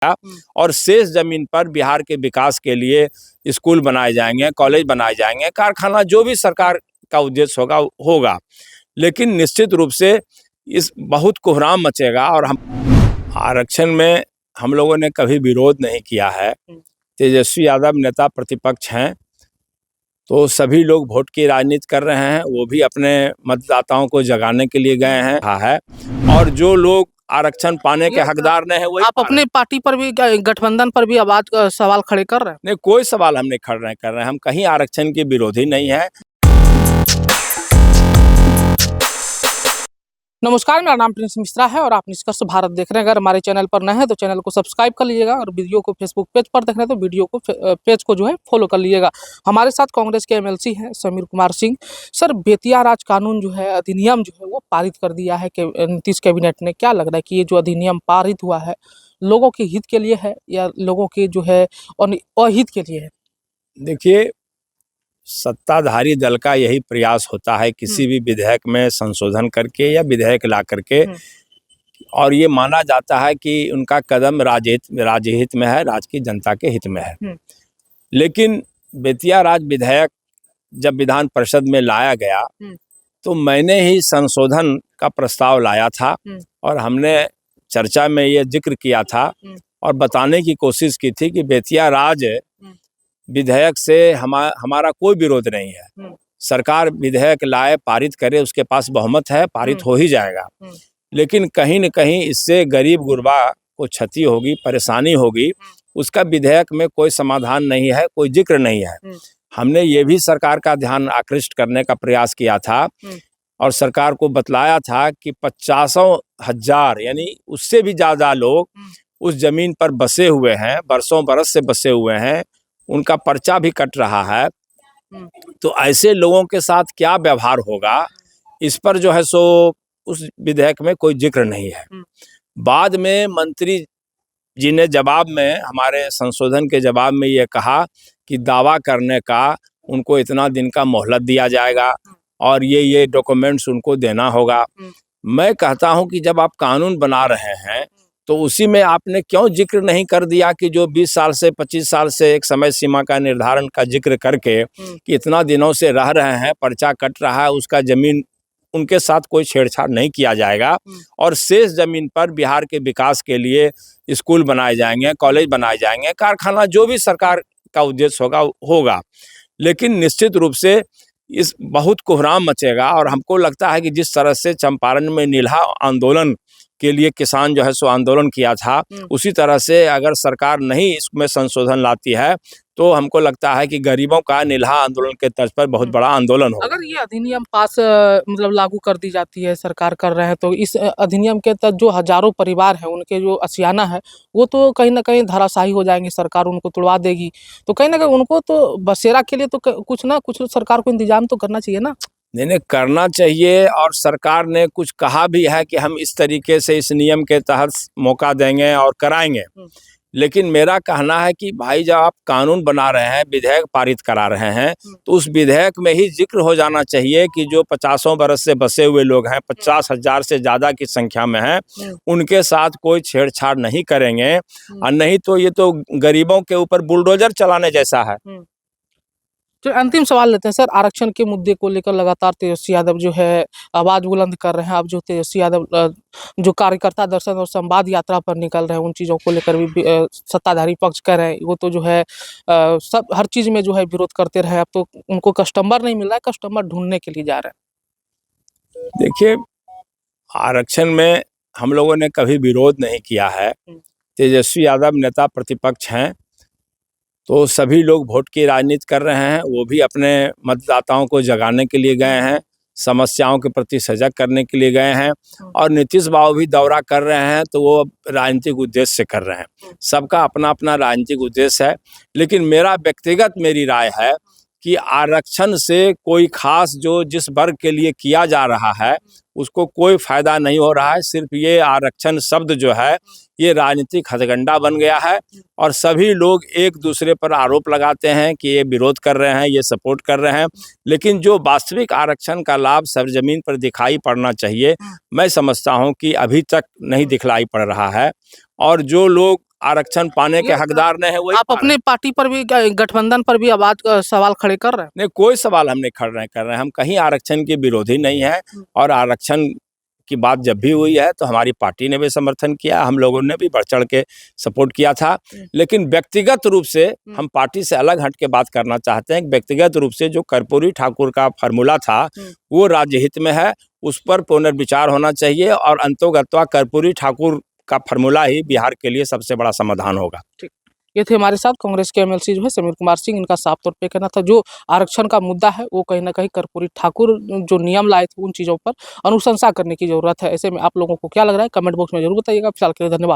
और शेष जमीन पर बिहार के विकास के लिए स्कूल बनाए जाएंगे, कॉलेज बनाए जाएंगे, कारखाना, जो भी सरकार का उद्देश्य होगा। लेकिन निश्चित रूप से इस बहुत कोहराम मचेगा। और हम आरक्षण में हम लोगों ने कभी विरोध नहीं किया है। तेजस्वी यादव नेता प्रतिपक्ष हैं, तो सभी लोग वोट की राजनीति कर रहे हैं, वो भी अपने मतदाताओं को जगाने के लिए गए हैं। और जो लोग आरक्षण पाने के हकदार नहीं है, वही आप अपने पार्टी पर भी, गठबंधन पर भी आवाज सवाल खड़े कर रहे हैं? नहीं, कोई सवाल हम नहीं कर रहे हैं। हम कहीं आरक्षण के विरोधी नहीं है। नमस्कार, मेरा नाम प्रिंस मिश्रा है और आप निष्कर्ष भारत देख रहे हैं। अगर हमारे चैनल पर नए हैं तो चैनल को सब्सक्राइब कर लीजिएगा और वीडियो को फेसबुक पेज पर देख रहे हैं तो वीडियो को पेज को जो है फॉलो कर लीजिएगा। हमारे साथ कांग्रेस के एमएलसी हैं समीर कुमार सिंह। सर, बेतिया राज कानून जो है, अधिनियम जो है वो पारित कर दिया है कि नीतीश कैबिनेट ने। क्या लग रहा है कि ये जो अधिनियम पारित हुआ है लोगों के हित के लिए है या लोगों के जो है अहित के लिए है? देखिए, सत्ताधारी दल का यही प्रयास होता है किसी भी विधेयक में संशोधन करके या विधेयक ला करके, और ये माना जाता है कि उनका कदम राज्य हित में है, राज्य की जनता के हित में है। लेकिन बेतिया राज विधेयक जब विधान परिषद में लाया गया तो मैंने ही संशोधन का प्रस्ताव लाया था और हमने चर्चा में ये जिक्र किया था और बताने की कोशिश की थी कि बेतिया राज विधेयक से हमारा कोई विरोध नहीं है। सरकार विधेयक लाए, पारित करे, उसके पास बहुमत है, पारित हो ही जाएगा। लेकिन कहीं न कहीं इससे गरीब गुरबा को क्षति होगी, परेशानी होगी, उसका विधेयक में कोई समाधान नहीं है, कोई जिक्र नहीं है। हमने ये भी सरकार का ध्यान आकृष्ट करने का प्रयास किया था और सरकार को बतलाया था कि 50,000 यानी उससे भी ज़्यादा लोग उस जमीन पर बसे हुए हैं, बरसों बरस से बसे हुए हैं, उनका पर्चा भी कट रहा है। तो ऐसे लोगों के साथ क्या व्यवहार होगा, इस पर जो है सो उस विधेयक में कोई जिक्र नहीं है। बाद में मंत्री जी ने जवाब में, हमारे संशोधन के जवाब में ये कहा कि दावा करने का उनको इतना दिन का मोहलत दिया जाएगा और ये डॉक्यूमेंट्स उनको देना होगा। मैं कहता हूं कि जब आप कानून बना रहे हैं तो उसी में आपने क्यों जिक्र नहीं कर दिया कि जो 20 साल से 25 साल से एक समय सीमा का निर्धारण का जिक्र करके कि इतना दिनों से रह रहे हैं, पर्चा कट रहा है, उसका जमीन, उनके साथ कोई छेड़छाड़ नहीं किया जाएगा और शेष जमीन पर बिहार के विकास के लिए स्कूल बनाए जाएंगे, कॉलेज बनाए जाएंगे, कारखाना, जो भी सरकार का उद्देश्य होगा। लेकिन निश्चित रूप से इस बहुत कोहराम मचेगा। और हमको लगता है कि जिस तरह से चंपारण में नील्हा आंदोलन के लिए किसान जो है सो आंदोलन किया था, उसी तरह से अगर सरकार नहीं इसमें संशोधन लाती है तो हमको लगता है कि गरीबों का नील्हा आंदोलन के तर्ज पर बहुत बड़ा आंदोलन होगा। अगर ये अधिनियम पास मतलब लागू कर दी जाती है, सरकार कर रहे हैं, तो इस अधिनियम के तहत जो हजारों परिवार हैं उनके जो आशियाना है वो तो कहीं ना कहीं धराशायी हो जाएंगे, सरकार उनको तुड़वा देगी। तो कहीं ना कहीं उनको तो बसेरा के लिए तो कुछ ना कुछ सरकार को इंतजाम तो करना चाहिए ना? नहीं, करना चाहिए। और सरकार ने कुछ कहा भी है कि हम इस तरीके से इस नियम के तहत मौका देंगे और कराएंगे। लेकिन मेरा कहना है कि भाई, जब आप कानून बना रहे हैं, विधेयक पारित करा रहे हैं, तो उस विधेयक में ही जिक्र हो जाना चाहिए कि जो 50 बरस से बसे हुए लोग हैं, 50,000 से ज़्यादा की संख्या में हैं, उनके साथ कोई छेड़छाड़ नहीं करेंगे। और नहीं तो ये तो गरीबों के ऊपर बुलडोजर चलाने जैसा है। तो अंतिम सवाल लेते हैं सर, आरक्षण के मुद्दे को लेकर लगातार तेजस्वी यादव जो है आवाज बुलंद कर रहे हैं। अब जो तेजस्वी यादव जो कार्यकर्ता दर्शन और संवाद यात्रा पर निकल रहे हैं, उन चीज़ों को लेकर भी सत्ताधारी पक्ष कह रहे हैं वो तो जो है सब हर चीज़ में जो है विरोध करते रहे। अब तो उनको कस्टमर नहीं मिल रहा है, कस्टमर ढूंढने के लिए जा रहे हैं। देखिए, आरक्षण में हम लोगों ने कभी विरोध नहीं किया है। तेजस्वी यादव नेता प्रतिपक्ष हैं, तो सभी लोग वोट की राजनीति कर रहे हैं, वो भी अपने मतदाताओं को जगाने के लिए गए हैं, समस्याओं के प्रति सजग करने के लिए गए हैं। और नीतीश बाबू भी दौरा कर रहे हैं, तो वो राजनीतिक उद्देश्य से कर रहे हैं। सबका अपना अपना राजनीतिक उद्देश्य है। लेकिन मेरी राय है कि आरक्षण से कोई खास जो जिस वर्ग के लिए किया जा रहा है उसको कोई फायदा नहीं हो रहा है। सिर्फ ये आरक्षण शब्द जो है ये राजनीतिक हथकंडा बन गया है और सभी लोग एक दूसरे पर आरोप लगाते हैं कि ये विरोध कर रहे हैं, ये सपोर्ट कर रहे हैं, लेकिन जो वास्तविक आरक्षण का लाभ सरजमीन पर दिखाई पड़ना चाहिए, मैं समझता हूं कि अभी तक नहीं दिखलाई पड़ रहा है। और जो लोग आरक्षण पाने के हकदार नहीं है वही आप अपने पार्टी पर भी, गठबंधन पर भी आवाज सवाल खड़े कर रहे हैं? नहीं, कोई सवाल हम नहीं कर रहे हैं। हम कहीं आरक्षण के विरोधी नहीं है और आरक्षण की बात जब भी हुई है तो हमारी पार्टी ने भी समर्थन किया, हम लोगों ने भी बढ़ चढ़ के सपोर्ट किया था। लेकिन व्यक्तिगत रूप से हम पार्टी से अलग हट के बात करना चाहते हैं। व्यक्तिगत रूप से जो कर्पूरी ठाकुर का फार्मूला था वो राज्य हित में है, उस पर पुनर्विचार होना चाहिए और अंतोगत्वा कर्पूरी ठाकुर का फार्मूला ही बिहार के लिए सबसे बड़ा समाधान होगा। ठीक, ये थे हमारे साथ कांग्रेस के एमएलसी जो है समीर कुमार सिंह। इनका साफ तौर पे कहना था जो आरक्षण का मुद्दा है वो कहीं ना कहीं कर्पूरी ठाकुर जो नियम लाए थे उन चीज़ों पर अनुशंसा करने की जरूरत है। ऐसे में आप लोगों को क्या लग रहा है कमेंट बॉक्स में जरूर बताइएगा। फिलहाल के लिए धन्यवाद।